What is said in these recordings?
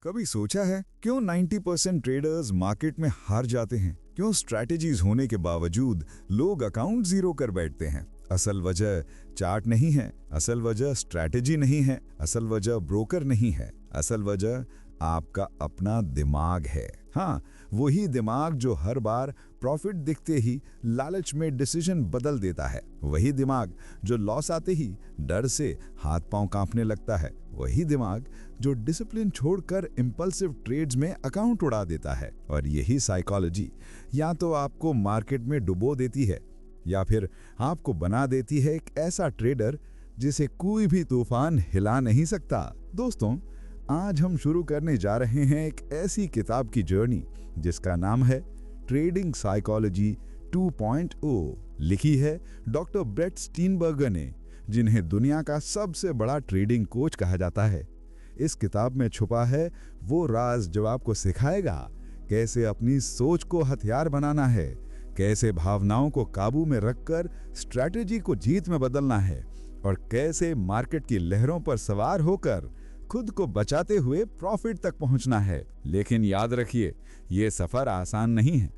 कभी सोचा है क्यों 90% ट्रेडर्स मार्केट में हार जाते हैं? क्यों स्ट्रैटेजीज होने के बावजूद लोग अकाउंट जीरो कर बैठते हैं? असल वजह चार्ट नहीं है, असल वजह स्ट्रैटेजी नहीं है, असल वजह ब्रोकर नहीं है, असल वजह आपका अपना दिमाग है। हाँ, वही दिमाग जो हर बार प्रॉफिट दिखते ही लालच में डिसीजन बदल देता है, वही दिमाग जो लॉस आते ही डर से हाथ पांव कांपने लगता है, वही दिमाग जो डिसिप्लिन छोड़कर इंपल्सिव ट्रेड्स में अकाउंट उड़ा देता है। और यही साइकोलॉजी या तो आपको मार्केट में डुबो देती है या फिर आपको बना देती है एक ऐसा ट्रेडर जिसे कोई भी तूफान हिला नहीं सकता। दोस्तों, आज हम शुरू करने जा रहे हैं एक ऐसी किताब की जर्नी जिसका नाम है ट्रेडिंग साइकोलॉजी 2.0। लिखी है डॉक्टर ब्रेट स्टीनबर्गर ने, जिन्हें दुनिया का सबसे बड़ा ट्रेडिंग कोच कहा जाता है। इस किताब में छुपा है वो राज जो आपको सिखाएगा कैसे अपनी सोच को हथियार बनाना है, कैसे भावनाओं को काबू में रखकर स्ट्रैटेजी को जीत में बदलना है और कैसे मार्केट की लहरों पर सवार होकर खुद को बचाते हुए प्रॉफिट तक पहुंचना है। लेकिन याद रखिए, ये सफर आसान नहीं है।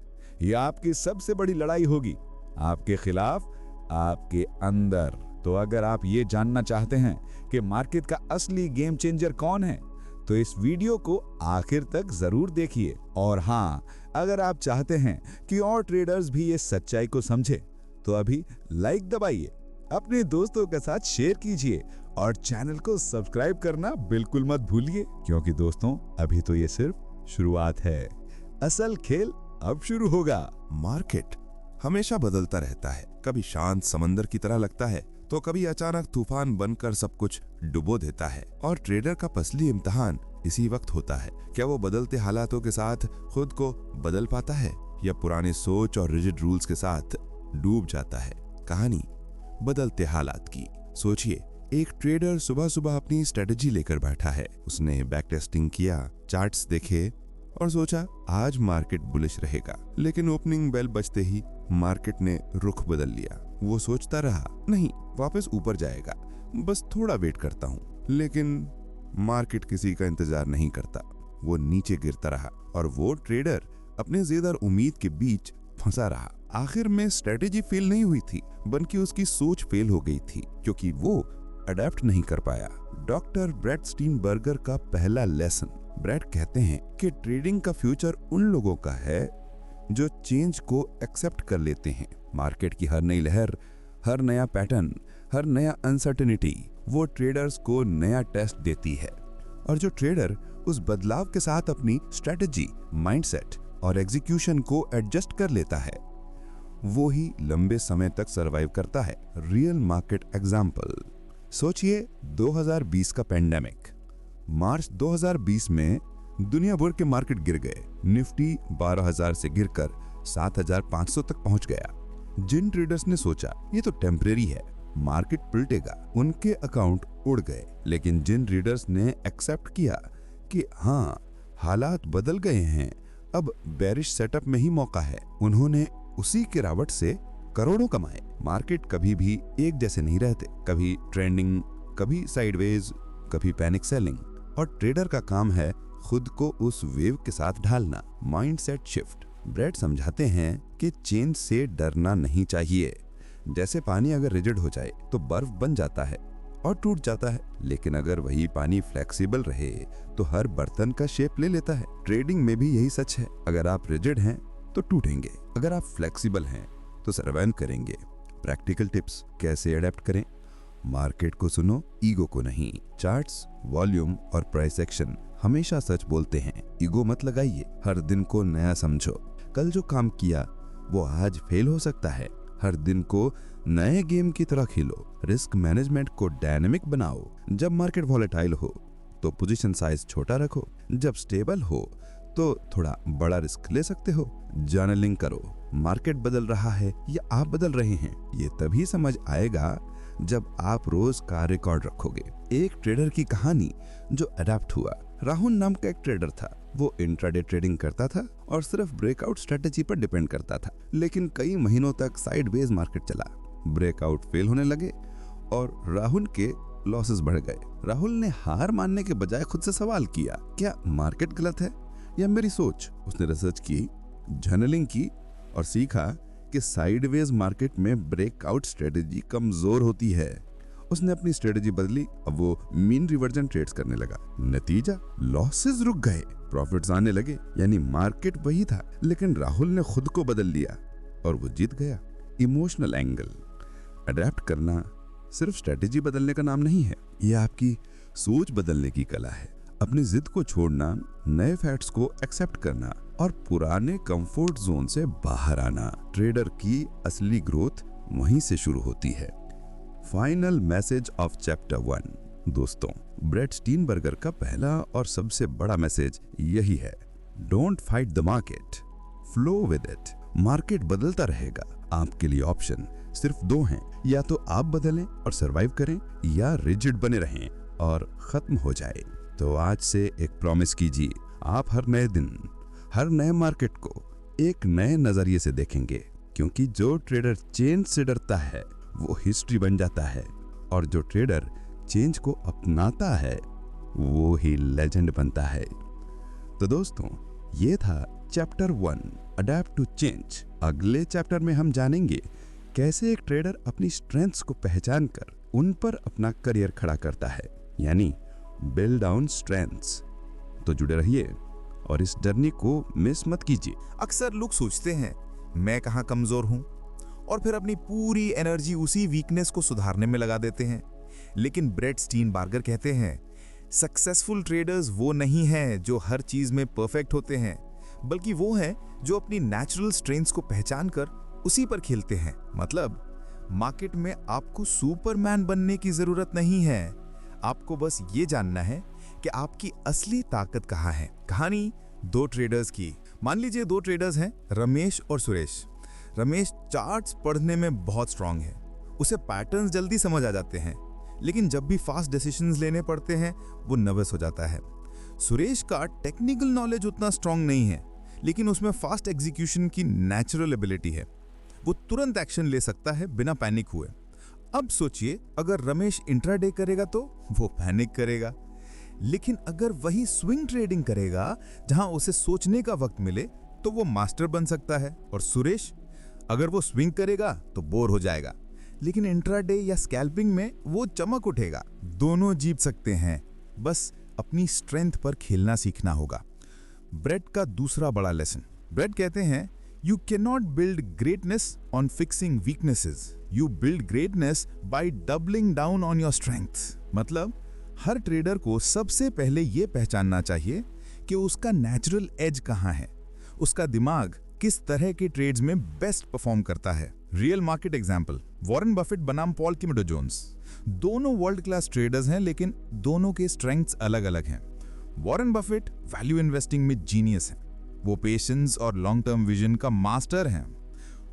ये आपकी सबसे बड़ी लड़ाई होगी, आपके खिलाफ, आपके अंदर। तो अगर आप ये जानना चाहते हैं कि मार्केट का असली गेम चेंजर कौन है, तो इस वीडियो को आखिर तक जरूर देखिए। और हाँ, अगर आप चाहते हैं कि और ट्रेडर्स भी ये सच्चाई को समझे, तो अभी लाइक दबाइए, अपने दोस्तों के साथ शेयर कीजिए और चैनल को सब्सक्राइब करना बिल्कुल मत भूलिए, क्योंकि दोस्तों अभी तो ये सिर्फ शुरुआत है, असल खेल अब शुरू होगा। मार्केट हमेशा बदलता रहता है, कभी शांत समंदर की तरह लगता है तो कभी अचानक तूफान बनकर सब कुछ डुबो देता है। और ट्रेडर का असली इम्तिहान इसी वक्त होता है। क्या वो बदलते हालातों के साथ खुद को बदल पाता है या पुरानी सोच और रिजिड रूल्स के साथ डूब जाता है? कहानी बदलते हालात की। सोचिए, एक ट्रेडर सुबह सुबह अपनी स्ट्रेटजी लेकर बैठा है। उसने बैक टेस्टिंग किया, चार्ट्स देखे और सोचा आज मार्केट बुलिश रहेगा। लेकिन ओपनिंग बेल बजते ही मार्केट ने रुख बदल लिया। वो सोचता रहा, नहीं, वापस ऊपर जाएगा, बस थोड़ा वेट करता हूँ। लेकिन मार्केट किसी का इंतजार नहीं करता, वो नीचे गिरता रहा और वो ट्रेडर अपने ज़ेदार उम्मीद के बीच फंसा रहा। आखिर में स्ट्रेटेजी फेल नहीं हुई थी, बल्कि उसकी सोच फेल हो गई थी, क्योंकि वो अडेप्ट नहीं कर पाया। डॉक्टर ब्रेट स्टीनबर्गर का पहला लेसन। ब्रेट कहते हैं कि ट्रेडिंग का फ्यूचर उन लोगों का है जो चेंज को एक्सेप्ट कर लेते हैं। मार्केट की हर नई लहर, हर नया पैटर्न, हर नया अनसर्टेनिटी वो ट्रेडर्स को नया टेस्ट देती है। और जो ट्रेडर उस बदलाव के साथ अपनी स्ट्रेटजी, माइंडसेट और एग्जीक्यूशन को एडजस्ट कर लेता है, वो ही लंबे समय तक सरवाइव करता है। रियल मार्केट एग्जाम्पल सोचिए, 2020 का पेंडेमिक। मार्च 2020 में दुनिया भर के मार्केट गिर गए। निफ्टी 12,000 से गिरकर 7,500 तक पहुंच गया। जिन ट्रेडर्स ने सोचा ये तो टेम्परेरी है, मार्केट पलटेगा, उनके अकाउंट उड़ गए। लेकिन जिन ट्रेडर्स ने एक्सेप्ट किया कि हाँ, हालात बदल गए हैं, अब बेरिश सेटअप में ही मौका है, उन्होंने उसी गिरावट से करोड़ों कमाए। मार्केट कभी भी एक जैसे नहीं रहते, कभी ट्रेंडिंग, कभी साइडवेज, कभी पैनिक सेलिंग। और ट्रेडर का काम है खुद को उस वेव के साथ ढालना। Mindset shift. ब्रेट समझाते हैं कि चेंज से डरना नहीं चाहिए। जैसे पानी अगर रिजिड हो जाए तो बर्फ बन जाता है और टूट जाता है, लेकिन अगर वही पानी फ्लेक्सिबल रहे तो हर बर्तन का शेप ले लेता है। ट्रेडिंग में भी यही सच है। अगर आप रिजिड हैं तो टूटेंगे, अगर आप फ्लेक्सिबल हैं तो सर्वाइव करेंगे। प्रैक्टिकल टिप्स कैसे अडेप्ट करें? मार्केट को सुनो, ईगो को नहीं। चार्ट्स, वॉल्यूम और प्राइस एक्शन हमेशा सच बोलते हैं। ईगो मत लगाइए, हर दिन को नया समझो। कल जो काम किया वो आज फेल हो सकता है। हर दिन को नए गेम की तरह खेलो। रिस्क मैनेजमेंट को डायनेमिक बनाओ। जब मार्केट वॉलेटाइल हो तो पोजीशन साइज छोटा रखो, जब स्टेबल हो तो थोड़ा बड़ा रिस्क ले सकते हो। जर्नलिंग करो, मार्केट बदल रहा है या आप बदल रहे हैं, ये तभी समझ आएगा जब आप रोज का रिकॉर्ड रखोगे। एक ट्रेडर की कहानी जो अडैप्ट हुआ। राहुल नाम का एक ट्रेडर था। वो इंट्राडे ट्रेडिंग करता था और सिर्फ ब्रेकआउट स्ट्रेटेजी पर डिपेंड करता था। लेकिन कई महीनों तक साइडवेज मार्केट चला। ब्रेकआउट फेल होने लगे और राहुल के लॉसेस बढ़ गए। राहुल ने हार मानने के बजाय खुद से सवाल किया, क्या मार्केट गलत है या मेरी सोच? उसने रिसर्च की, जर्नलिंग की और सीखा कि साइडवेज मार्केट में ब्रेकआउट स्ट्रेटेजी कमजोर होती है। उसने अपनी स्ट्रेटेजी बदली, अब वो मीन रिवर्जन ट्रेड्स करने लगा। नतीजा, लॉसेस रुक गए, प्रॉफिट्स आने लगे। यानी मार्केट वही था, लेकिन राहुल ने खुद को बदल लिया और वो जीत गया। इमोशनल एंगल, अडेप्ट करना सिर्फ स्ट्रेटेजी बदलने का नाम नहीं है, ये आपकी सोच बदलने की कला है। अपनी जिद को छोड़ना, नए फैक्ट्स को एक्सेप्ट करना और पुराने कंफर्ट जोन से बाहर आना। ट्रेडर की असली ग्रोथ वहीं से शुरू होती है। Final message of chapter 1। दोस्तों, ब्रेट स्टीनबर्गर का पहला और सबसे बड़ा मैसेज यही है, don't fight the market, flow with it. Market बदलता रहेगा, आपके लिए ऑप्शन सिर्फ 2 हैं, या तो आप बदलें और सरवाइव करें, या रिजिड बने रहें और खत्म हो जाए। तो आज से एक प्रॉमिस कीजिए, आप हर नए दिन, हर नए मार्केट को एक नए नजरिए से देखेंगे, क्योंकि जो ट्रेडर चेंज से डरता है वो हिस्ट्री बन जाता है, और जो ट्रेडर चेंज को अपनाता है वो ही लेजेंड बनता है। तो दोस्तों, ये था चैप्टर 1, अडैप्ट टू चेंज। अगले चैप्टर में हम जानेंगे कैसे एक ट्रेडर अपनी स्ट्रेंथ्स को पहचान कर उन पर अपना करियर खड़ा करता है, यानी बिल्ड ऑन स्ट्रेंथ्स। तो जुड़े रहिए और इस जर्नी को मिस मत कीजिए। अक्सर लोग सोचते हैं मैं कहाँ कमजोर हूं, और फिर अपनी पूरी एनर्जी उसी वीकनेस को सुधारने में लगा देते हैं। लेकिन ब्रेट स्टीनबर्गर कहते हैं, सक्सेसफुल ट्रेडर्स वो नहीं हैं जो हर चीज में परफेक्ट होते हैं, बल्कि वो हैं जो अपनी नेचुरल स्ट्रेंथ्स को पहचान कर उसी पर खेलते हैं। मतलब मार्केट में आपको सुपरमैन बनने की जरूरत नहीं है, आपको बस ये जानना है कि आपकी असली ताकत कहाँ है। कहानी 2 ट्रेडर्स की। मान लीजिए 2 ट्रेडर्स हैं, रमेश और सुरेश। रमेश चार्ट्स पढ़ने में बहुत स्ट्रांग है, उसे पैटर्न्स जल्दी समझ आ जाते हैं, लेकिन जब भी फास्ट डिसीजंस लेने पड़ते हैं वो नर्वस हो जाता है। सुरेश का टेक्निकल नॉलेज उतना स्ट्रांग नहीं है, लेकिन उसमें फास्ट एग्जीक्यूशन की नेचुरल एबिलिटी है, वो तुरंत एक्शन ले सकता है बिना पैनिक हुए। अब सोचिए, अगर रमेश इंट्राडे करेगा तो वो पैनिक करेगा, लेकिन अगर वही स्विंग ट्रेडिंग करेगा जहां उसे सोचने का वक्त मिले तो वो मास्टर बन सकता है। और सुरेश, अगर वो स्विंग करेगा तो बोर हो जाएगा, लेकिन इंट्राडे या स्कैल्पिंग में वो चमक उठेगा। दोनों जीत सकते हैं, बस अपनी स्ट्रेंथ पर खेलना सीखना होगा। ब्रेट का दूसरा बड़ा लेसन। ब्रेट कहते हैं, you can not build greatness on fixing weaknesses, you build greatness by doubling down on your strength. मतलब हर ट्रेडर को सबसे पहले यह पहचानना चाहिए कि उसका नेचुरल एज कहां है, उसका दिमाग किस तरह के ट्रेड्स में बेस्ट परफॉर्म करता है। Real market example, Warren Buffett बनाम पॉल किमडो जोन्स। दोनों वर्ल्ड क्लास ट्रेडर्स हैं, लेकिन दोनों के स्ट्रेंथ्स अलग अलग हैं। वॉरेन बफेट वैल्यू इन्वेस्टिंग में जीनियस है, वो पेशेंस और लॉन्ग टर्म विजन का मास्टर हैं।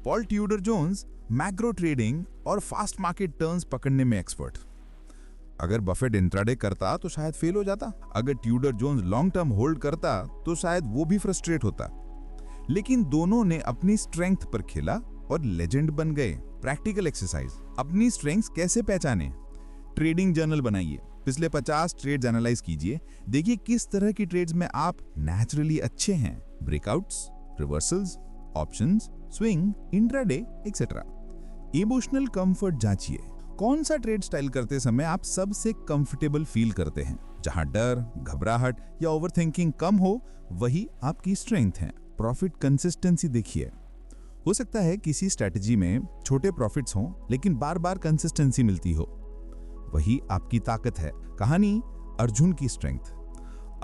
Paul Tudor Jones macro trading और फास्ट मार्केट टर्न्स पकड़ने में एक्सपर्ट। अगर बफेट इंट्राडे करता तो शायद फेल हो जाता, अगर Tudor Jones long term hold करता तो शायद वो भी फ्रस्ट्रेट होता। लेकिन दोनों ने अपनी स्ट्रेंथ पर खेला और लेजेंड बन गए। प्रैक्टिकल एक्सरसाइज, अपनी स्ट्रेंथ्स कैसे पहचानें? ट्रेडिंग जर्नल बनाइए, पिछले 50 ट्रेड्स एनालाइज कीजिए, देखिए किस तरह की ट्रेड्स में आप नेचुरली अच्छे हैं। Breakouts, reversals, options, swing, intraday etcetera. Emotional comfort जांचिए, कौन सा ट्रेड स्टाइल करते समय आप सबसे कंफर्टेबल फील करते हैं। जहां डर, घबराहट या ओवरथिंकिंग कम हो, वही आपकी स्ट्रेंथ है। प्रॉफिट कंसिस्टेंसी देखिए, हो सकता है किसी स्ट्रेटजी में छोटे प्रॉफिट्स हों, लेकिन बार बार कंसिस्टेंसी मिलती हो, वही आपकी ताकत है। कहानी अर्जुन की स्ट्रेंथ।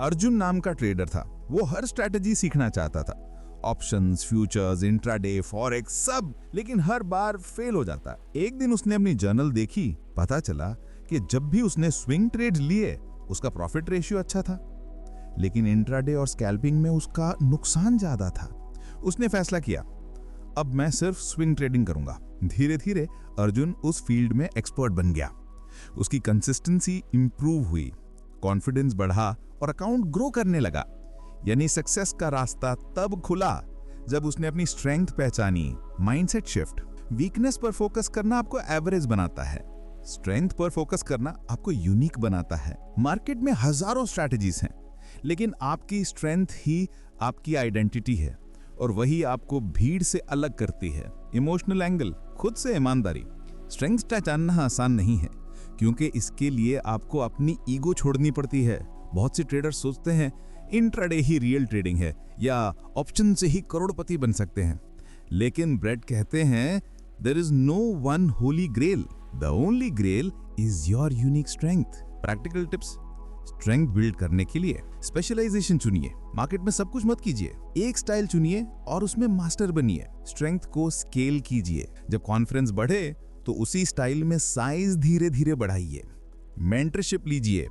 अर्जुन नाम का ट्रेडर था, वो हर स्ट्रेटजी सीखना चाहता था, ऑप्शंस, फ्यूचर्स, इंट्राडे, फॉरेक्स सब, लेकिन हर बार फेल हो जाता। एक दिन उसने अपनी जर्नल देखी, पता चला कि जब भी उसने स्विंग ट्रेड लिए उसका प्रॉफिट रेशियो अच्छा था, लेकिन इंट्राडे और स्कैल्पिंग में उसका नुकसान ज्यादा था। उसने फैसला किया, अब मैं सिर्फ स्विंग ट्रेडिंग करूंगा। धीरे धीरे अर्जुन उस फील्ड में एक्सपर्ट बन गया, उसकी कंसिस्टेंसी इंप्रूव हुई, कॉन्फिडेंस बढ़ा और अकाउंट ग्रो करने लगा। यानी सक्सेस का रास्ता तब खुला जब उसने अपनी स्ट्रेंथ पहचानी। माइंडसेट शिफ्ट, वीकनेस पर फोकस करना आपको एवरेज बनाता है, स्ट्रेंथ पर फोकस करना आपको यूनिक बनाता है। मार्केट में हजारों स्ट्रैटेजीज हैं, लेकिन आपकी स्ट्रेंथ ही आपकी आइडेंटिटी है और वही आपको भीड़ से अलग करती है। इमोशनल एंगल, खुद से ईमानदारी। स्ट्रेंथ पहचानना आसान नहीं है, क्योंकि इसके लिए आपको अपनी ईगो छोड़नी पड़ती है। बहुत से ट्रेडर्स सोचते हैं इंट्राडे ही रियल ट्रेडिंग है या ऑप्शन से ही करोड़पति बन सकते हैं, लेकिन ब्रेट कहते हैं there is no one holy grail, the only grail is your unique strength. Practical tips strength build करने के लिए स्पेशलाइजेशन चुनिए। मार्केट में सब कुछ मत कीजिए, एक स्टाइल चुनिए और उसमें मास्टर बनिए। स्ट्रेंथ को स्केल कीजिए, जब कॉन्फिडेंस बढ़े तो उसी स्टाइल में साइज धीरे धीरे बढ़ाइए। मेंटरशिप लीजिए,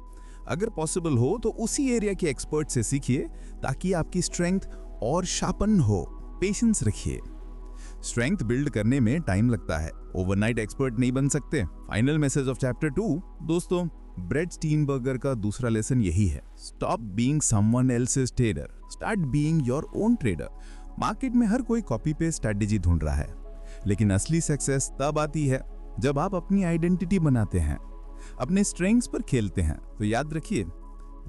अगर पॉसिबल हो तो उसी एरिया के एक्सपर्ट से सीखिए ताकि आपकी स्ट्रेंथ और शार्पन हो। पेशेंस रखिए, स्ट्रेंथ बिल्ड करने में टाइम लगता है, ओवरनाइट एक्सपर्ट नहीं बन सकते। फाइनल मैसेज ऑफ चैप्टर 2 दोस्तों, ब्रेट स्टीनबर्गर का दूसरा लेसन यही है, stop being someone else's trader, start being your own trader. Market में हर कोई कॉपी पेस्ट स्ट्रेटेजी ढूंढ रहा है, लेकिन असली सक्सेस तब आती है जब आप अपनी आइडेंटिटी बनाते हैं, अपने स्ट्रेंथ्स पर खेलते हैं। तो याद रखिए,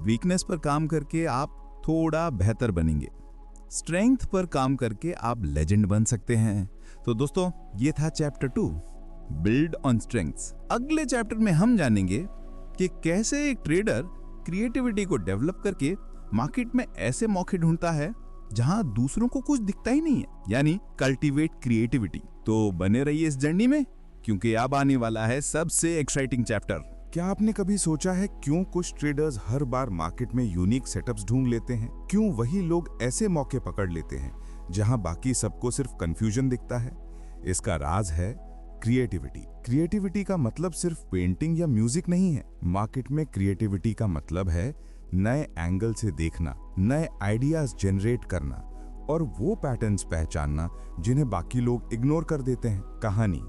वीकनेस पर काम करके आप थोड़ा बेहतर बनेंगे, स्ट्रेंथ पर काम करके आप लेजेंड बन सकते हैं। तो दोस्तों, ये था चैप्टर 2, बिल्ड ऑन स्ट्रेंथ्स। अगले चैप्टर में हम जानेंगे कि कैसे एक ट्रेडर क्रिएटिविटी को डेवलप करके मार्केट में ऐसे मौके ढूंढता है जहां दूसरों को कुछ दिखता ही नहीं है, यानी कल्टीवेट क्रिएटिविटी। तो बने रहिए इस जर्नी में, क्योंकि अब आने वाला है सबसे एक्साइटिंग चैप्टर। क्या आपने कभी सोचा है क्यों कुछ ट्रेडर्स हर बार मार्केट में यूनिक सेटअप्स ढूंढ लेते हैं? क्यों वही लोग ऐसे मौके पकड़ लेते हैं जहां बाकी सबको सिर्फ कंफ्यूजन दिखता है? इसका राज है क्रिएटिविटी। क्रिएटिविटी का मतलब सिर्फ पेंटिंग या म्यूजिक नहीं है। मार्केट में क्रिएटिविटी का मतलब है नए एंगल से देखना, नए आइडियाज जनरेट करना और वो पैटर्न्स पहचानना जिन्हें बाकी लोग इग्नोर कर देते हैं। कहानी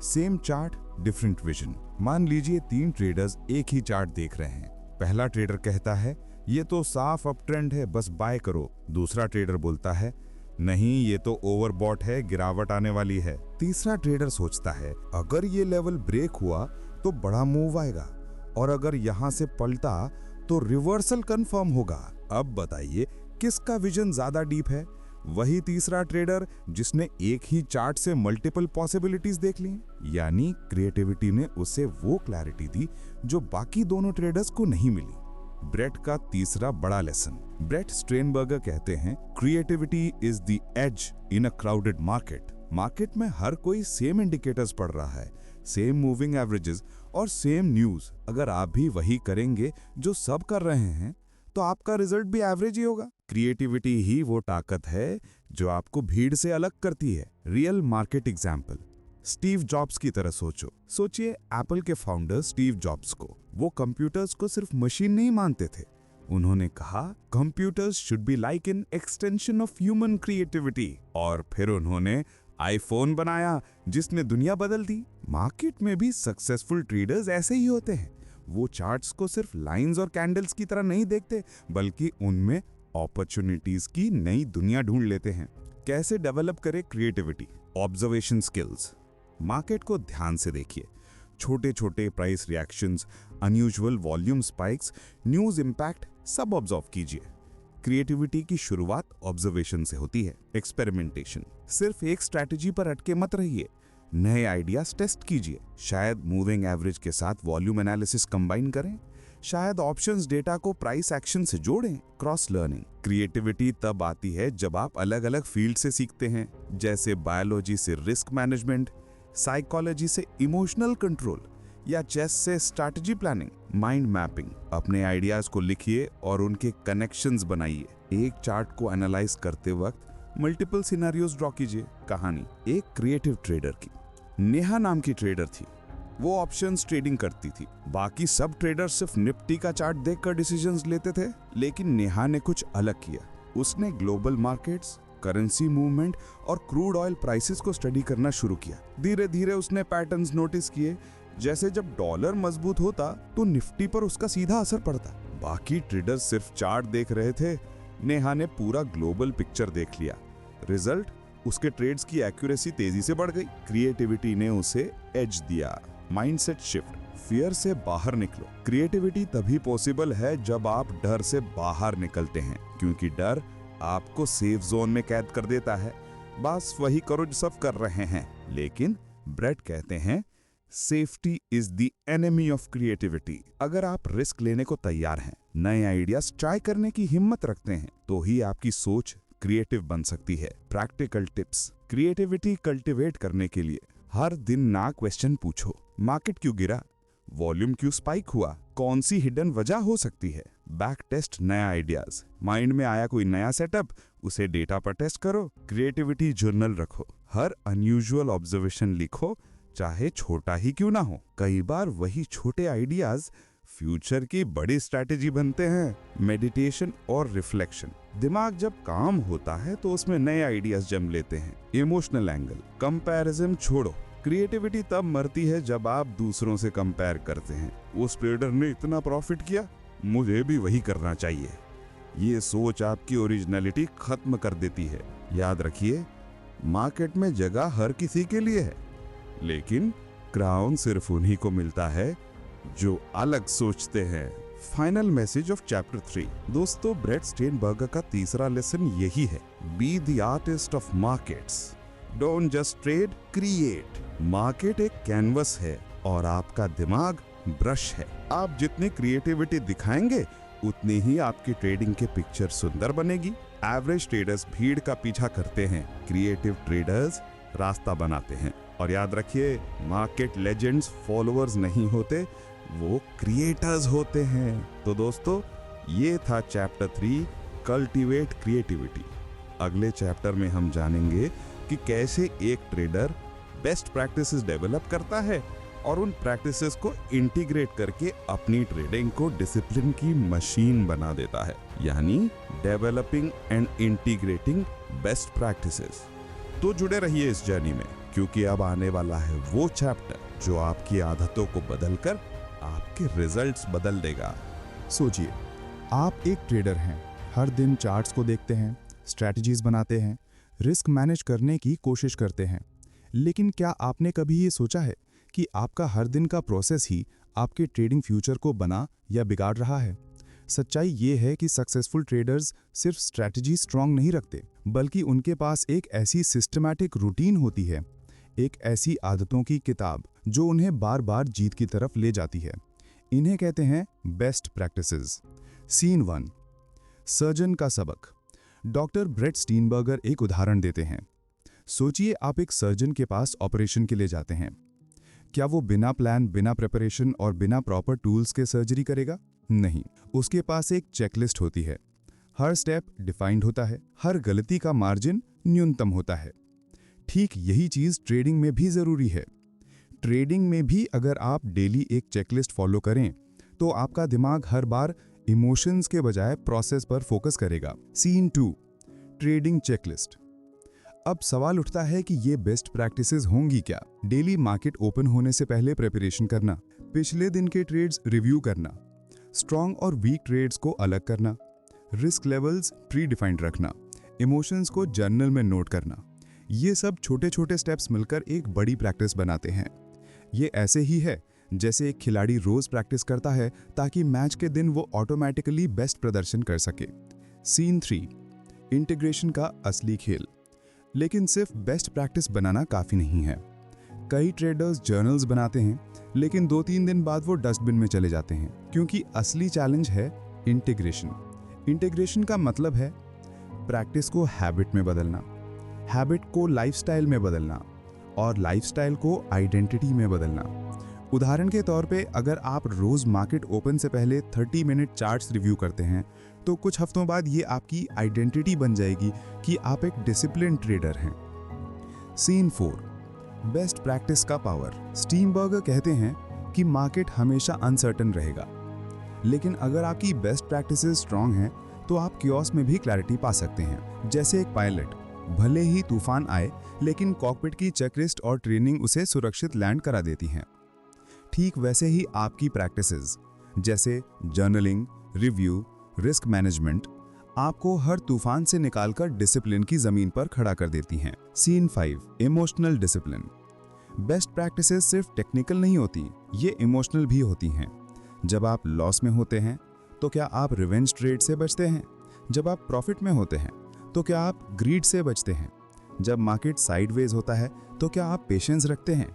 सेम चार्ट डिफरेंट विजन। मान लीजिए 3 ट्रेडर्स एक ही चार्ट देख रहे हैं। पहला ट्रेडर कहता है ये तो साफ अप ट्रेंड है, बस बाय करो। दूसरा ट्रेडर बोलता है नहीं, ये तो ओवरबॉट है, गिरावट आने वाली है। तीसरा ट्रेडर सोचता है अगर ये लेवल ब्रेक हुआ तो बड़ा मूव आएगा और अगर यहां से पलटा तो रिवर्सल कंफर्म होगा। अब बताइए किसका विजन ज्यादा डीप है? वही तीसरा ट्रेडर जिसने एक ही चार्ट से मल्टीपल पॉसिबिलिटीज देख ली, यानी क्रिएटिविटी ने उसे वो क्लैरिटी दी जो बाकी दोनों ट्रेडर्स को नहीं मिली। ब्रेट का तीसरा बड़ा लेसन। ब्रेट स्टेनबर्गर कहते हैं creativity is the edge in a crowded market. Market में हर कोई सेम इंडिकेटर्स पढ़ रहा है, सेम मूविंग एवरेजेस और सेम न्यूज। अगर आप भी वही करेंगे जो सब कर रहे हैं तो आपका रिजल्ट भी एवरेज ही होगा। क्रिएटिविटी ही वो ताकत है जो आपको भीड़ से अलग करती है। Real market example, Steve jobs की तरह सोचिए एप्पल के फाउंडर स्टीव जॉब्स को। वो कंप्यूटर्स को सिर्फ मशीन नहीं मानते थे, उन्होंने कहा computers should be like an extension of human creativity. और फिर उन्होंने आईफोन बनाया जिसने दुनिया बदल दी। मार्केट में भी सक्सेसफुल ट्रेडर्स ऐसे ही होते हैं। वो चार्ट्स को सिर्फ लाइंस और कैंडल्स की तरह नहीं देखते, बल्कि उनमें अपॉर्चुनिटीज की नई दुनिया ढूंढ लेते हैं। कैसे डेवलप करें क्रिएटिविटी? Observation skills. मार्केट को ध्यान से देखिए, छोटे छोटे price reactions, unusual volume spikes, news impact सब ऑब्जर्व कीजिए। क्रिएटिविटी की शुरुआत ऑब्जर्वेशन से होती है। एक्सपेरिमेंटेशन, सिर्फ एक स्ट्रैटेजी पर अटके मत रहिए, नए आइडियाज टेस्ट कीजिए। शायद मूविंग एवरेज के साथ वॉल्यूम एनालिसिस कंबाइन करें, शायद ऑप्शंस डेटा को प्राइस एक्शन से जोड़ें। Cross learning. क्रिएटिविटी तब आती है जब आप अलग अलग फील्ड से सीखते हैं, जैसे बायोलॉजी से रिस्क मैनेजमेंट, साइकोलॉजी से इमोशनल कंट्रोल या चेस से स्ट्रैटेजी प्लानिंग। माइंड मैपिंग, अपने आइडियाज को लिखिए और उनके कनेक्शंस बनाइए। एक चार्ट को एनालाइज करते वक्त मल्टीपल सिनेरियोज ड्रॉ कीजिए। कहानी एक क्रिएटिव ट्रेडर की। नेहा नाम की ट्रेडर थी, वो ऑप्शंस ट्रेडिंग करती थी। बाकी सब ट्रेडर्स सिर्फ निफ्टी का चार्ट देखकर डिसीजंस लेते थे, लेकिन नेहा ने कुछ अलग किया। उसने ग्लोबल मार्केट्स, करेंसी मूवमेंट और क्रूड ऑयल प्राइसेस को स्टडी करना शुरू किया। धीरे धीरे उसने पैटर्न्स नोटिस किए, जैसे जब डॉलर मजबूत होता तो निफ्टी पर उसका सीधा असर पड़ता। बाकी ट्रेडर्स सिर्फ चार्ट देख रहे थे, नेहा ने पूरा ग्लोबल पिक्चर देख लिया। रिजल्ट, उसके ट्रेड्स की एक्यूरेसी तेजी से बढ़ गई। क्रिएटिविटी ने उसे एज दिया। माइंडसेट शिफ्ट, फियर से बाहर निकलो। क्रिएटिविटी तभी पॉसिबल है जब आप डर से बाहर निकलते हैं, क्योंकि डर आपको सेफ जोन में कैद कर देता है। बस वही करो जो सब कर रहे हैं। लेकिन ब्रेट कहते हैं safety is the enemy of creativity. अगर आप रिस्क लेने को तैयार हैं, नए आइडियाज ट्राई करने की हिम्मत रखते हैं, तो ही आपकी सोच क्रिएटिव बन सकती है। प्रैक्टिकल टिप्स, क्रिएटिविटी कल्टीवेट करने के लिए हर दिन ना क्वेश्चन पूछो, मार्केट क्यों गिरा, वॉल्यूम क्यों स्पाइक हुआ, कौन सी हिडन वजह हो सकती है। बैक टेस्ट नया आइडियाज, माइंड में आया कोई नया सेटअप, उसे डेटा पर टेस्ट करो। क्रिएटिविटी जर्नल रखो, हर अनयूजुअल ऑब्जर्वेशन लिखो, चाहे छोटा ही क्यों ना हो। कई बार वही छोटे आइडियाज फ्यूचर की बड़ी स्ट्रैटेजी बनते हैं। मेडिटेशन और रिफ्लेक्शन, दिमाग जब काम होता है तो उसमें नए आइडियाज जम लेते हैं। इमोशनल एंगल, कंपैरिजन छोड़ो। क्रिएटिविटी तब मरती है जब आप दूसरों से कंपेयर करते हैं। उस ट्रेडर ने इतना प्रॉफिट किया, मुझे भी वही करना चाहिए। ये सोच आपकी ओरिजिनलिटी खत्म कर देती है। याद रखिए, मार्केट में जगह हर किसी के लिए है, लेकिन क्राउन सिर्फ उन्हीं को मिलता है जो अलग सोचते हैं। Final message of chapter 3। दोस्तों, ब्रेट स्टेनबर्गर का तीसरा लेसन यही है, be the artist of markets, don't just trade, create. Market एक कैनवस है और आपका दिमाग ब्रश है। आप जितनी क्रिएटिविटी दिखाएंगे उतनी ही आपकी ट्रेडिंग की पिक्चर सुंदर बनेगी। एवरेज ट्रेडर्स भीड़ का पीछा करते हैं, क्रिएटिव ट्रेडर्स रास्ता बनाते हैं। और याद रखिए, मार्केट लेजेंड्स फॉलोअर्स नहीं होते, वो क्रिएटर्स होते हैं। तो दोस्तों, ये था चैप्टर 3, कल्टीवेट क्रिएटिविटी। अगले चैप्टर में हम जानेंगे कि कैसे एक ट्रेडर बेस्ट प्रैक्टिसेस डेवलप करता है और उन प्रैक्टिसेस को इंटीग्रेट करके अपनी ट्रेडिंग को डिसिप्लिन की मशीन बना देता है, यानी developing and integrating best practices. तो जुड़े रहिए इस जर्नी में, क्योंकि अब आने वाला है वो चैप्टर जो आपकी आदतों को बदलकर आपके रिजल्ट्स बदल देगा। सोचिए, आप एक ट्रेडर हैं, हर दिन चार्ट्स को देखते हैं, स्ट्रैटेजीज बनाते हैं, रिस्क मैनेज करने की कोशिश करते हैं। लेकिन क्या आपने कभी ये सोचा है कि आपका हर दिन का प्रोसेस ही आपके ट्रेडिंग फ्यूचर को बना या बिगाड़ रहा है? सच्चाई ये है कि सक्सेसफुल ट्रेडर्स सिर्फ स्ट्रैटेजी स्ट्रांग नहीं रखते, बल्कि उनके पास एक ऐसी सिस्टमैटिक रूटीन होती है, एक ऐसी आदतों की किताब जो उन्हें बार बार जीत की तरफ ले जाती है। इन्हें कहते हैं बेस्ट प्रैक्टिसेस। सीन 1, सर्जन का सबक। डॉक्टर ब्रेट स्टीनबर्गर एक उदाहरण देते हैं। सोचिए, आप एक सर्जन के पास ऑपरेशन के लिए जाते हैं। क्या वो बिना प्लान, बिना प्रिपरेशन और बिना प्रॉपर टूल्स के सर्जरी करेगा? नहीं, उसके पास एक चेकलिस्ट होती है। हर स्टेप डिफाइंड होता है, हर गलती का मार्जिन न्यूनतम होता है। ठीक यही चीज ट्रेडिंग में भी जरूरी है। ट्रेडिंग में भी अगर आप डेली एक चेकलिस्ट फॉलो करें तो आपका दिमाग हर बार इमोशंस के बजाय प्रोसेस पर फोकस करेगा। Scene 2, trading checklist. अब सवाल उठता है कि ये बेस्ट प्रैक्टिसेस होंगी क्या? डेली मार्केट ओपन होने से पहले प्रिपरेशन करना, पिछले दिन के ट्रेड्स रिव्यू करना, स्ट्रॉन्ग और वीक ट्रेड्स को अलग करना, रिस्क लेवल्स प्री डिफाइंड रखना, इमोशंस को जर्नल में नोट करना। ये सब छोटे छोटे स्टेप्स मिलकर एक बड़ी प्रैक्टिस बनाते हैं। ये ऐसे ही है जैसे एक खिलाड़ी रोज प्रैक्टिस करता है ताकि मैच के दिन वो ऑटोमेटिकली बेस्ट प्रदर्शन कर सके। सीन 3, इंटीग्रेशन का असली खेल। लेकिन सिर्फ बेस्ट प्रैक्टिस बनाना काफ़ी नहीं है। कई ट्रेडर्स जर्नल्स बनाते हैं, लेकिन 2-3 दिन बाद वो डस्टबिन में चले जाते हैं, क्योंकि असली चैलेंज है इंटीग्रेशन। इंटीग्रेशन का मतलब है प्रैक्टिस को हैबिट में बदलना, हैबिट को लाइफस्टाइल में बदलना और लाइफस्टाइल को आइडेंटिटी में बदलना। उदाहरण के तौर पे, अगर आप रोज मार्केट ओपन से पहले 30 मिनट चार्ट्स रिव्यू करते हैं तो कुछ हफ्तों बाद ये आपकी आइडेंटिटी बन जाएगी कि आप एक डिसिप्लिन ट्रेडर हैं। सीन 4, बेस्ट प्रैक्टिस का पावर। स्टीनबर्गर कहते हैं कि मार्केट हमेशा अनसर्टेन रहेगा, लेकिन अगर आपकी बेस्ट प्रैक्टिसेस स्ट्रांग हैं तो आप कियोस्क में भी क्लैरिटी पा सकते हैं। जैसे एक पायलट, भले ही तूफान आए लेकिन कॉकपिट की चेकलिस्ट और ट्रेनिंग उसे सुरक्षित लैंड करा देती हैं। ठीक वैसे ही आपकी प्रैक्टिसेस जैसे जर्नलिंग, रिव्यू, रिस्क मैनेजमेंट आपको हर तूफान से निकालकर डिसिप्लिन की जमीन पर खड़ा कर देती हैं। Scene 5, emotional discipline. Best practices सिर्फ टेक्निकल नहीं होती, ये इमोशनल भी होती हैं। जब आप लॉस में होते हैं तो क्या आप रिवेंज ट्रेड से बचते हैं? जब आप प्रॉफिट में होते हैं तो क्या आप ग्रीड से बचते हैं? जब मार्केट साइडवेज होता है तो क्या आप पेशेंस रखते हैं?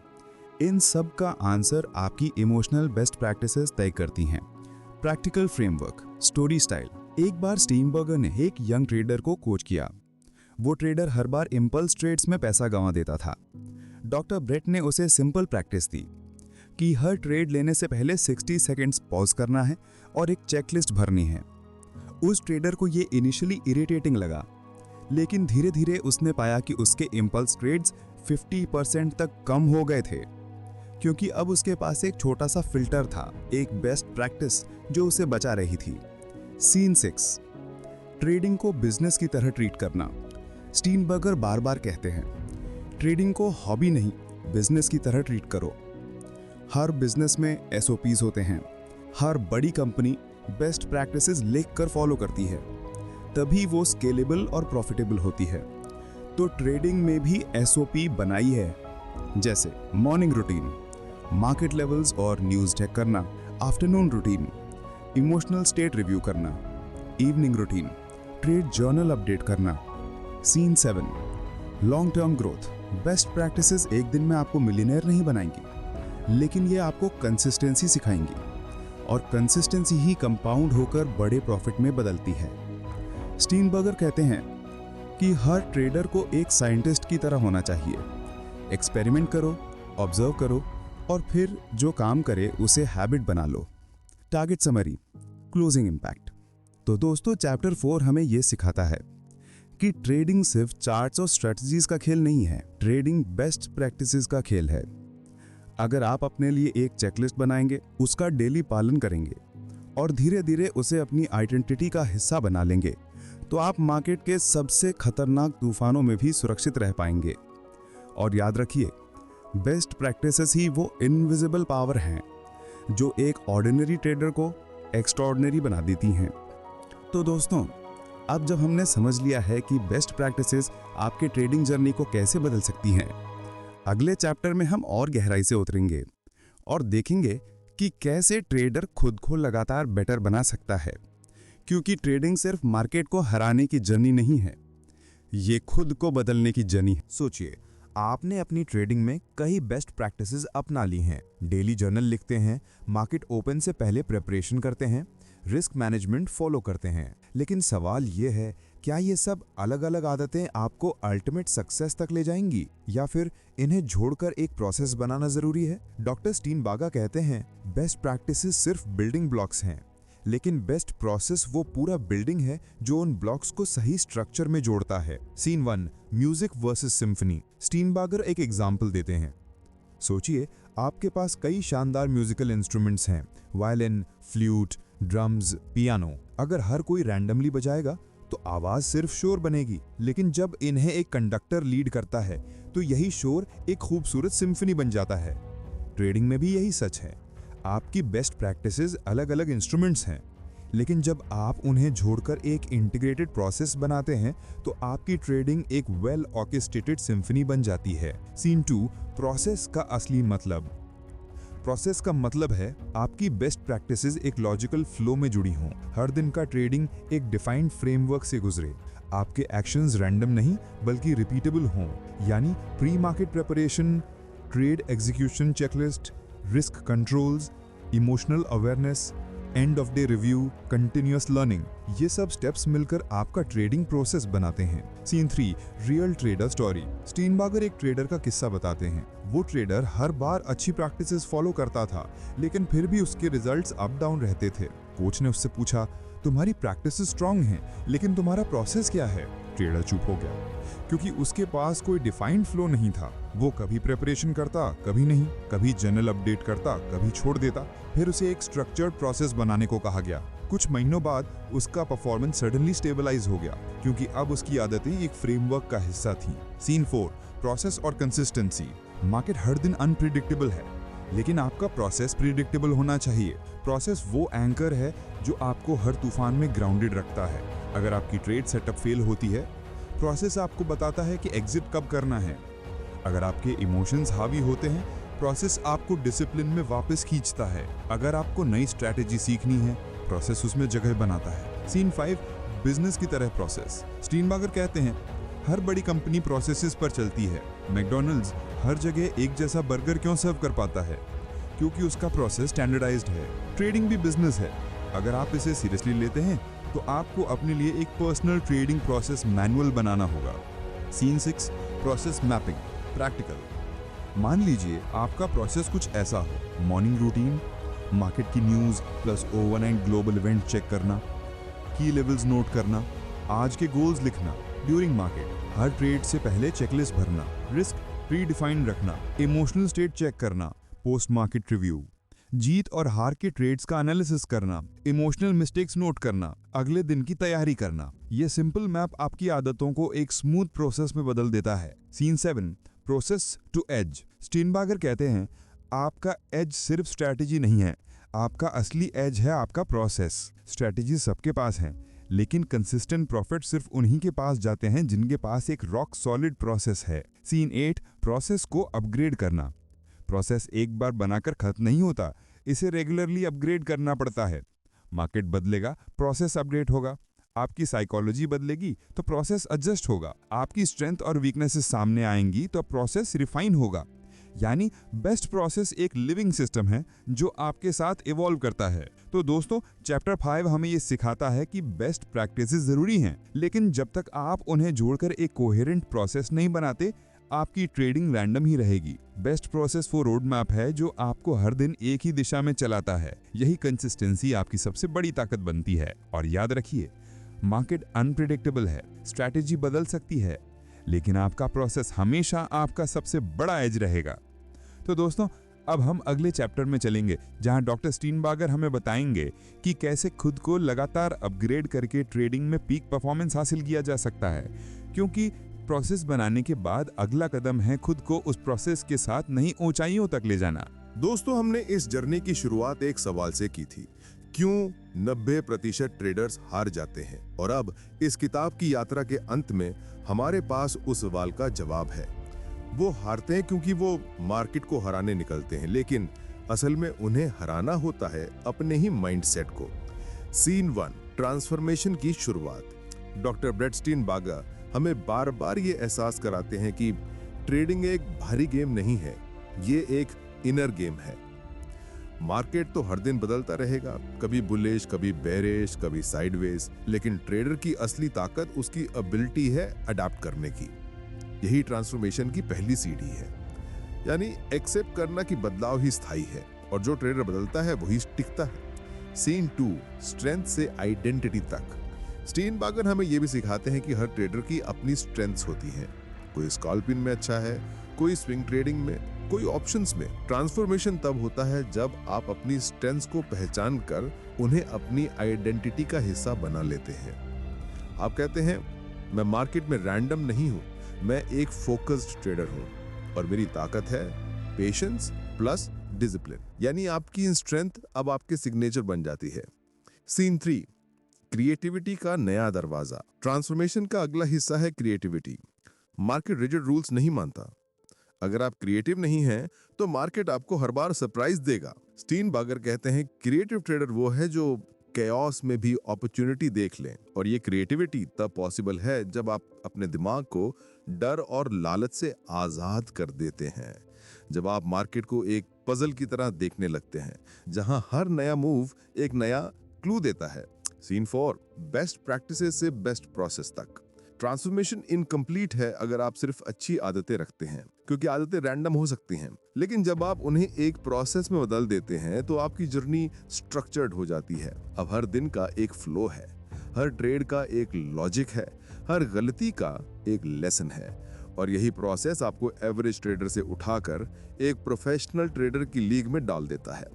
इन सब का आंसर आपकी इमोशनल बेस्ट प्रैक्टिसेस तय करती हैं। Practical framework, story style. एक बार स्टीनबर्गर ने एक यंग ट्रेडर को कोच किया। वो ट्रेडर हर बार इंपल्स ट्रेड्स में पैसा गंवा देता था। डॉक्टर ब्रेट ने उसे सिंपल प्रैक्टिस दी कि हर ट्रेड लेने से पहले 60 सेकंड्स पॉज करना है और एक चेकलिस्ट भरनी है। उस ट्रेडर को ये इनिशियली इरिटेटिंग लगा, लेकिन धीरे धीरे उसने पाया कि उसके इंपल्स ट्रेड्स 50% तक कम हो गए थे, क्योंकि अब उसके पास एक छोटा सा फिल्टर था, एक बेस्ट प्रैक्टिस जो उसे बचा रही थी। सीन 6, ट्रेडिंग को बिजनेस की तरह ट्रीट करना। स्टीनबर्गर बार बार कहते हैं, ट्रेडिंग को हॉबी नहीं बिजनेस की तरह ट्रीट करो। हर बिजनेस में SOPs होते हैं। हर बड़ी कंपनी बेस्ट प्रैक्टिसेस लिखकर फॉलो करती है, तभी वो स्केलेबल और प्रॉफिटेबल होती है। तो ट्रेडिंग में भी SOP बनाई है, जैसे मॉर्निंग रूटीन, मार्केट लेवल्स और न्यूज़ चेक करना, afternoon routine, emotional state review करना, evening routine, trade journal update करना। Scene 7, long term growth. Best practices एक दिन में आपको मिलियनेयर नहीं बनाएंगी, लेकिन ये आपको कंसिस्टेंसी सिखाएंगी, और कंसिस्टेंसी ही कंपाउंड होकर बड़े प्रॉफिट में बदलती है। स्टीनबर्गर कहते हैं कि हर ट्रेडर को एक साइंटिस्ट की तरह होना चाहिए। एक्सपेरिमेंट करो, ऑब्जर्व करो, और फिर जो काम करे उसे हैबिट बना लो। Target summary, closing impact. तो दोस्तों, चैप्टर 4 हमें यह सिखाता है कि ट्रेडिंग सिर्फ चार्ट्स और स्ट्रेटजीज का खेल नहीं है, ट्रेडिंग बेस्ट प्रैक्टिसेस का खेल है। अगर आप अपने लिए एक चेकलिस्ट बनाएंगे, उसका डेली पालन करेंगे और धीरे धीरे उसे अपनी आइडेंटिटी का हिस्सा बना लेंगे, तो आप मार्केट के सबसे खतरनाक तूफानों में भी सुरक्षित रह पाएंगे। और याद रखिए, बेस्ट प्रैक्टिसेस ही वो इनविजिबल पावर हैं जो एक ऑर्डिनरी ट्रेडर को एक्स्ट्राऑर्डिनरी बना देती हैं। तो दोस्तों, अब जब हमने समझ लिया है कि बेस्ट प्रैक्टिसेस आपके ट्रेडिंग जर्नी को कैसे बदल सकती हैं, अगले चैप्टर में हम और गहराई से उतरेंगे और देखेंगे कि कैसे ट्रेडर खुद को लगातार बेटर बना सकता है, क्योंकि ट्रेडिंग सिर्फ मार्केट को हराने की जर्नी नहीं है, ये खुद को बदलने की जर्नी है। सोचिए, आपने अपनी ट्रेडिंग में कई बेस्ट प्रैक्टिसेस अपना ली हैं। डेली जर्नल लिखते हैं, मार्केट ओपन से पहले प्रिपरेशन करते हैं, रिस्क मैनेजमेंट फॉलो करते हैं। लेकिन सवाल ये है, क्या ये सब अलग अलग आदतें आपको अल्टीमेट सक्सेस तक ले जाएंगी, या फिर इन्हें जोड़कर एक प्रोसेस बनाना जरूरी है? डॉक्टर स्टीनबर्गर कहते हैं, बेस्ट प्रैक्टिसेस सिर्फ बिल्डिंग ब्लॉक्स हैं, लेकिन बेस्ट प्रोसेस वो पूरा बिल्डिंग है जो उन ब्लॉक्स को सही स्ट्रक्चर में जोड़ता है। Scene 1, music versus symphony. Steinberger एक एग्जाम्पल देते हैं। सोचिए, आपके पास कई शानदार म्यूजिकल इंस्ट्रूमेंट्स हैं, वायलिन, फ्लूट, ड्रम्स, पियानो। अगर हर कोई रैंडमली बजाएगा तो आवाज सिर्फ शोर बनेगी, लेकिन जब इन्हें एक कंडक्टर लीड करता है तो यही शोर एक खूबसूरत सिम्फनी बन जाता है। ट्रेडिंग में भी यही सच है। आपकी बेस्ट प्रैक्टिसेस अलग अलग इंस्ट्रूमेंट्स हैं, लेकिन जब आप उन्हें जोड़कर एक इंटीग्रेटेड प्रोसेस बनाते हैं तो आपकी ट्रेडिंग एक वेल ऑर्केस्ट्रेटेड सिम्फनी बन जाती है। सीन 2, प्रोसेस का असली मतलब। प्रोसेस का मतलब है आपकी बेस्ट प्रैक्टिसेस एक लॉजिकल फ्लो में जुड़ी हों। हर दिन का ट्रेडिंग एक डिफाइंड फ्रेमवर्क से गुजरे। आपके एक्शंस रैंडम नहीं बल्कि रिपीटेबल हों, यानी pre market preparation, trade execution checklist, risk controls, emotional awareness, end of day review, continuous learning, ये सब स्टेप्स मिलकर आपका ट्रेडिंग प्रोसेस बनाते हैं। Scene 3, real trader story. Steenbarger एक ट्रेडर का किस्सा बताते हैं। वो ट्रेडर हर बार अच्छी प्रैक्टिसेस फॉलो करता था, लेकिन फिर भी उसके रिजल्ट्स अप डाउन रहते थे। कोच ने उससे पूछा, तुम्हारी प्रैक्टिसेस स्ट्रांग हैं, लेकिन तुम्हारा प्रोसेस क्या है? ट्रेडर चुप हो गया, क्योंकि उसके पास कोई डिफाइंड फ्लो नहीं था। वो कभी प्रिपरेशन करता, कभी नहीं, कभी जर्नल अपडेट करता, कभी छोड़ देता। फिर उसे एक स्ट्रक्चर्ड प्रोसेस बनाने को कहा गया। कुछ महीनों बाद उसका परफॉर्मेंस सडनली स्टेबलाइज हो गया, क्योंकि अब उसकी आदतें एक फ्रेमवर्क का हिस्सा थीं। सीन 4, प्रोसेस और कंसिस्टेंसी। मार्केट हर दिन अनप्रिडिक्टेबल है, लेकिन आपका प्रोसेस प्रिडिक्टेबल होना चाहिए। प्रोसेस वो एंकर है जो आपको हर तूफान में ग्राउंडेड रखता है। अगर आपकी ट्रेड सेटअप फेल होती है, प्रोसेस आपको बताता है कि एग्जिट कब करना है। अगर आपके इमोशंस हावी होते हैं, प्रोसेस आपको डिसिप्लिन में वापस खींचता है। अगर आपको नई स्ट्रैटेजी सीखनी है, प्रोसेस उसमें जगह बनाता है। सीन 5, बिजनेस की तरह प्रोसेस। स्टीनबार्गर कहते हैं, हर बड़ी कंपनी प्रोसेसेस पर चलती है। मैकडॉनल्ड्स हर जगह एक जैसा बर्गर क्यों सर्व कर पाता है? क्योंकि उसका प्रोसेस स्टैंडर्डाइज्ड है। ट्रेडिंग भी बिजनेस है। अगर आप इसे सीरियसली लेते हैं तो आपको अपने लिए एक पर्सनल ट्रेडिंग प्रोसेस मैनुअल बनाना होगा। Scene 6, process mapping, practical. मान लीजिए आपका प्रोसेस कुछ ऐसा हो, मॉर्निंग रूटीन, मार्केट की news plus overnight global event check करना, की लेवल्स नोट करना, आज के गोल्स लिखना, ड्यूरिंग मार्केट हर ट्रेड से पहले चेकलिस्ट भरना, रिस्क प्री डिफाइंड रखना, इमोशनल स्टेट चेक करना, पोस्ट मार्केट रिव्यू, जीत और हार के ट्रेड्स का एनालिसिस करना, इमोशनल मिस्टेक्स नोट करना, अगले दिन की तैयारी करना। यह सिंपल मैप आपकी आदतों को एक स्मूथ प्रोसेस में बदल देता है। Scene 7, process to edge. Steenbarger कहते हैं, आपका एज सिर्फ स्ट्रैटेजी नहीं है, आपका असली एज है आपका प्रोसेस। स्ट्रैटेजी सबके पास है, लेकिन कंसिस्टेंट प्रॉफिट सिर्फ उन्हीं के पास जाते हैं जिनके पास एक रॉक सॉलिड प्रोसेस है। सीन 8, प्रोसेस को अपग्रेड करना। प्रोसेस एक बार बनाकर खत्म नहीं होता, इसे रेगुलरली अपग्रेड करना पड़ता है। मार्केट बदलेगा, प्रोसेस अपडेट होगा। आपकी साइकोलॉजी बदलेगी तो प्रोसेस एडजस्ट होगा। आपकी स्ट्रेंथ और वीकनेसेस सामने आएंगी तो प्रोसेस रिफाइन होगा। यानी बेस्ट प्रोसेस एक लिविंग सिस्टम है जो आपके साथ इवॉल्व करता है। तो दोस्तों, चैप्टर 5 हमें ये सिखाता है कि बेस्ट प्रैक्टिसेस जरूरी हैं, लेकिन जब तक आप उन्हें जोड़कर एक कोहेरेंट प्रोसेस नहीं बनाते, आपकी ट्रेडिंग रैंडम ही रहेगी। बेस्ट प्रोसेस वो रोड मैप है जो आपको हर दिन एक ही दिशा में चलाता है। यही कंसिस्टेंसी आपकी सबसे बड़ी ताकत बनती है। और याद रखिए, मार्केट अनप्रिडिक्टेबल है, स्ट्रैटेजी बदल सकती है, लेकिन आपका प्रोसेस हमेशा आपका सबसे बड़ा एज रहेगा। तो दोस्तों, अब हम अगले चैप्टर में चलेंगे जहां डॉक्टर स्टीनबार्गर हमें बताएंगे कि कैसे खुद को लगातार अपग्रेड करके ट्रेडिंग में पीक परफॉर्मेंस हासिल किया जा सकता है। क्योंकि प्रोसेस बनाने के बाद अगला कदम है खुद को उस प्रोसेस के साथ नई ऊंचाइयों तक ले जाना। दोस्तों, हमने इस जर्नी की शुरुआत एक सवाल से की थी, क्यों 90% ट्रेडर्स हार जाते हैं? और अब इस किताब की यात्रा के अंत में हमारे पास उस सवाल का जवाब है। वो हारते हैं क्योंकि वो मार्केट को हराने निकलते हैं, लेकिन असल में उन्हें हराना होता है अपने ही माइंडसेट को। सीन 1, ट्रांसफॉर्मेशन की शुरुआत। डॉक्टर ब्रेट स्टीनबार्गर हमें बार बार ये एहसास कराते हैं कि ट्रेडिंग एक भारी गेम नहीं है, ये एक इनर गेम है। मार्केट तो हर दिन बदलता रहेगा, कभी बुलिश, कभी बेरिश, कभी साइडवेज, लेकिन ट्रेडर की असली ताकत उसकी एबिलिटी है अडैप्ट करने की। यही ट्रांसफॉर्मेशन की पहली सीढ़ी है, यानी एक्सेप्ट करना कि बदलाव ही स्थायी है और जो ट्रेडर बदलता है वही टिकता है। सीन 2, स्ट्रेंथ से आइडेंटिटी तक। स्टीनबार्गर हमें यह भी सिखाते हैं कि हर ट्रेडर की अपनी स्ट्रेंथ्स होती हैं। कोई स्कैल्पिंग में अच्छा है, कोई स्विंग ट्रेडिंग में, कोई ऑप्शंस में। ट्रांसफॉर्मेशन तब होता है जब आप अपनी स्ट्रेंथ्स को पहचान कर उन्हें अपनी आइडेंटिटी का हिस्सा बना लेते हैं। आप कहते हैं, मैं मार्केट में रैंडम नहीं हूं, मैं एक फोकस्ड ट्रेडर हूं और मेरी ताकत है पेशेंस प्लस डिसिप्लिन। यानी आपकी स्ट्रेंथ अब आपके सिग्नेचर बन जाती है। सीन 3, क्रिएटिविटी का नया दरवाजा। ट्रांसफॉर्मेशन का अगला हिस्सा है क्रिएटिविटी। मार्केट रिजिड रूल्स नहीं मानता। अगर आप क्रिएटिव नहीं हैं तो मार्केट आपको हर बार सरप्राइज देगा। स्टीनबार्गर कहते हैं, क्रिएटिव ट्रेडर वो है जो कैओस में भी अपॉर्चुनिटी देख लें। और ये क्रिएटिविटी तब पॉसिबल है जब आप अपने दिमाग को डर और लालच से आजाद कर देते हैं। जब आप मार्केट को एक पजल की तरह देखने लगते हैं जहां हर नया मूव एक नया क्लू देता है। सीन 4, बेस्ट प्रैक्टिसेस से बेस्ट प्रोसेस तक। ट्रांसफॉर्मेशन इनकम्प्लीट है अगर आप सिर्फ अच्छी आदतें रखते हैं, क्योंकि आदतें रैंडम हो सकती हैं, लेकिन जब आप उन्हें एक प्रोसेस में बदल देते हैं तो आपकी जर्नी स्ट्रक्चर्ड हो जाती है। अब हर दिन का एक फ्लो है, हर ट्रेड का एक लॉजिक है, हर गलती का एक लेसन है, और यही प्रोसेस आपको एवरेज ट्रेडर से उठाकर एक प्रोफेशनल ट्रेडर की लीग में डाल देता है।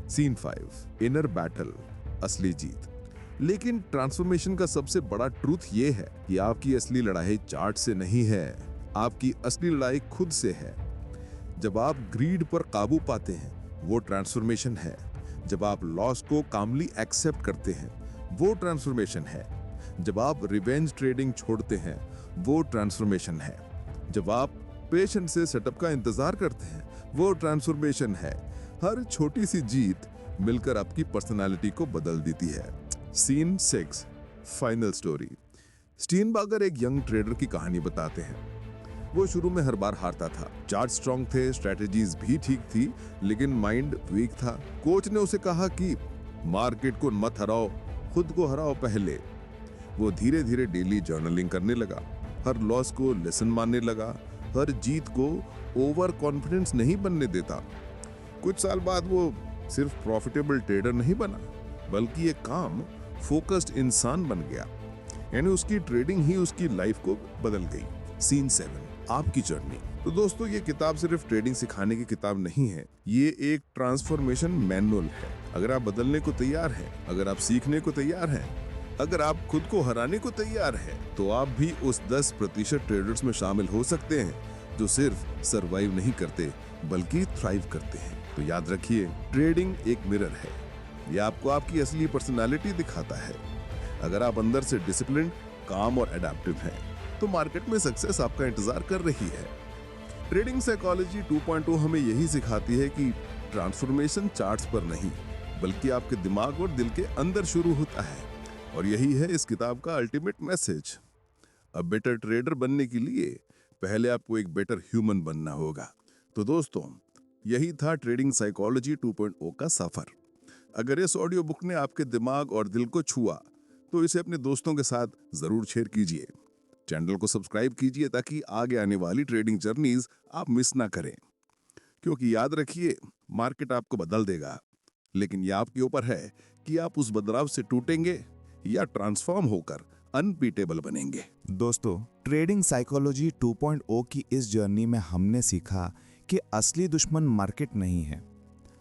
सीन 5, इनर बैटल, असली जीत। लेकिन ट्रांसफॉर्मेशन का सबसे बड़ा ट्रूथ ये है कि आपकी असली लड़ाई चार्ट से नहीं है, आपकी असली लड़ाई खुद से है। जब आप ग्रीड पर काबू पाते हैं वो ट्रांसफॉर्मेशन है। जब आप लॉस को कामली एक्सेप्ट करते हैं वो ट्रांसफॉर्मेशन है। जब आप रिवेंज ट्रेडिंग छोड़ते हैं वो ट्रांसफॉर्मेशन है। जब आप पेशेंट से सेटअप का इंतजार करते हैं, वो ट्रांसफॉर्मेशन है। हर छोटी सी जीत मिलकर आपकी पर्सनालिटी को बदल देती है। Scene 6, final story. स्टीनबार्गर एक यंग ट्रेडर की कहानी बताते हैं। वो शुरू में हर बार हारता था। चार्ट स्ट्रांग थे, स्ट्रेटजीज भी ठीक थी, लेकिन माइंड वीक था। कोच ने उसे कहा कि मार्केट को मत हराओ, खुद को हराओ पहले। वो धीरे धीरे डेली जर्नलिंग करने लगा, हर लॉस को लेसन मानने लगा, हर जीत को ओवर कॉन्फिडेंस नहीं बनने देता। कुछ साल बाद वो सिर्फ प्रॉफिटेबल ट्रेडर नहीं बना, बल्कि एक काम फोकस्ड इंसान बन गया। यानी उसकी ट्रेडिंग ही उसकी लाइफ को बदल गई। सीन 7, आपकी जर्नी। तो दोस्तों, ये किताब सिर्फ ट्रेडिंग सिखाने की किताब नहीं है, ये एक ट्रांसफॉर्मेशन मैनुअल है। अगर आप बदलने को तैयार हैं, अगर आप सीखने को तैयार हैं, अगर आप खुद को हराने को तैयार हैं, तो आप भी उस 10% ट्रेडर्स में शामिल हो सकते हैं जो सिर्फ सरवाइव नहीं करते बल्कि थ्राइव करते हैं। तो याद रखिए, ट्रेडिंग एक मिरर है, ये आपको आपकी असली पर्सनालिटी दिखाता है। अगर आप अंदर से डिसिप्लिन, काम और एडेप्टिव हैं, तो मार्केट में सक्सेस आपका इंतजार कर रही है। ट्रेडिंग साइकोलॉजी 2.0 हमें यही सिखाती है कि ट्रांसफॉर्मेशन चार्ट्स पर नहीं, बल्कि आपके दिमाग और दिल के अंदर शुरू होता है। और यही है इस किताब का अल्टीमेट मैसेज। अब बेटर ट्रेडर बनने के लिए पहले आपको एक बेटर ह्यूमन बनना होगा। तो दोस्तों, यही था ट्रेडिंग साइकोलॉजी 2.0 का सफर। अगर इस ऑडियो बुक ने आपके दिमाग और दिल को छुआ, तो इसे अपने दोस्तों के साथ जरूर शेयर कीजिए। चैनल को सब्सक्राइब कीजिए ताकि आगे आने वाली ट्रेडिंग जर्नीज आप मिस ना करें। क्योंकि याद रखिए, मार्केट आपको बदल देगा, लेकिन यह आपके ऊपर है कि आप उस बदलाव से टूटेंगे या ट्रांसफॉर्म होकर अनबीटेबल बनेंगे। दोस्तों, ट्रेडिंग साइकोलॉजी 2.0 की इस जर्नी में हमने सीखा कि असली दुश्मन मार्केट नहीं है,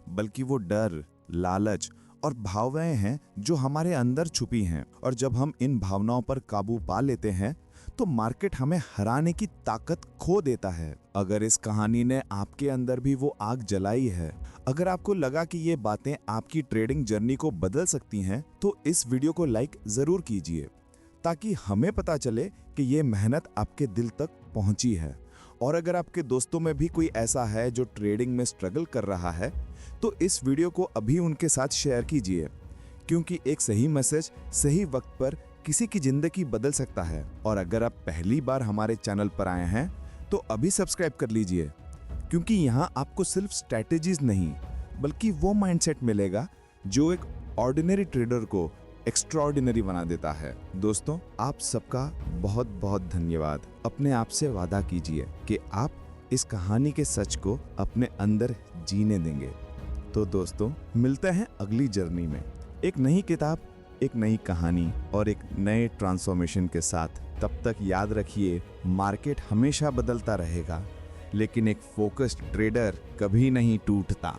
बल्कि वो डर, लालच और भावनाएं हैं जो हमारे अंदर छुपी हैं। और जब हम इन भावनाओं पर काबू पा लेते हैं, तो मार्केट हमें हराने की ताकत खो देता है। अगर इस कहानी ने आपके अंदर भी वो आग जलाई है, अगर आपको लगा कि ये बातें आपकी ट्रेडिंग जर्नी को बदल सकती हैं, तो इस वीडियो को लाइक जरूर कीजिए, ताकि हमें पता चले कि ये मेहनत आपके दिल तक पहुंची है। और अगर आपके दोस्तों में भी कोई ऐसा है जो ट्रेडिंग में स्ट्रगल कर रहा है, तो इस वीडियो को अभी उनके साथ शेयर कीजिए, क्योंकि एक सही मैसेज सही वक्त पर किसी की जिंदगी बदल सकता है। और अगर आप पहली बार हमारे चैनल पर आए हैं, तो अभी सब्सक्राइब कर लीजिए, क्योंकि यहाँ आपको सिर्फ स्ट्रैटेजीज नहीं, बल्कि वो माइंडसेट मिलेगा जो एक ऑर्डिनरी ट्रेडर को एक्स्ट्राऑर्डिनरी बना देता है। दोस्तों, आप सबका बहुत बहुत धन्यवाद। अपने आप से वादा कीजिए कि आप इस कहानी के सच को अपने अंदर जीने देंगे। तो दोस्तों, मिलते हैं अगली जर्नी में, एक नई किताब, एक नई कहानी और एक नए ट्रांसफॉर्मेशन के साथ। तब तक याद रखिए, मार्केट हमेशा बदलता रहेगा, लेकिन एक फोकस्ड ट्रेडर कभी नहीं टूटता।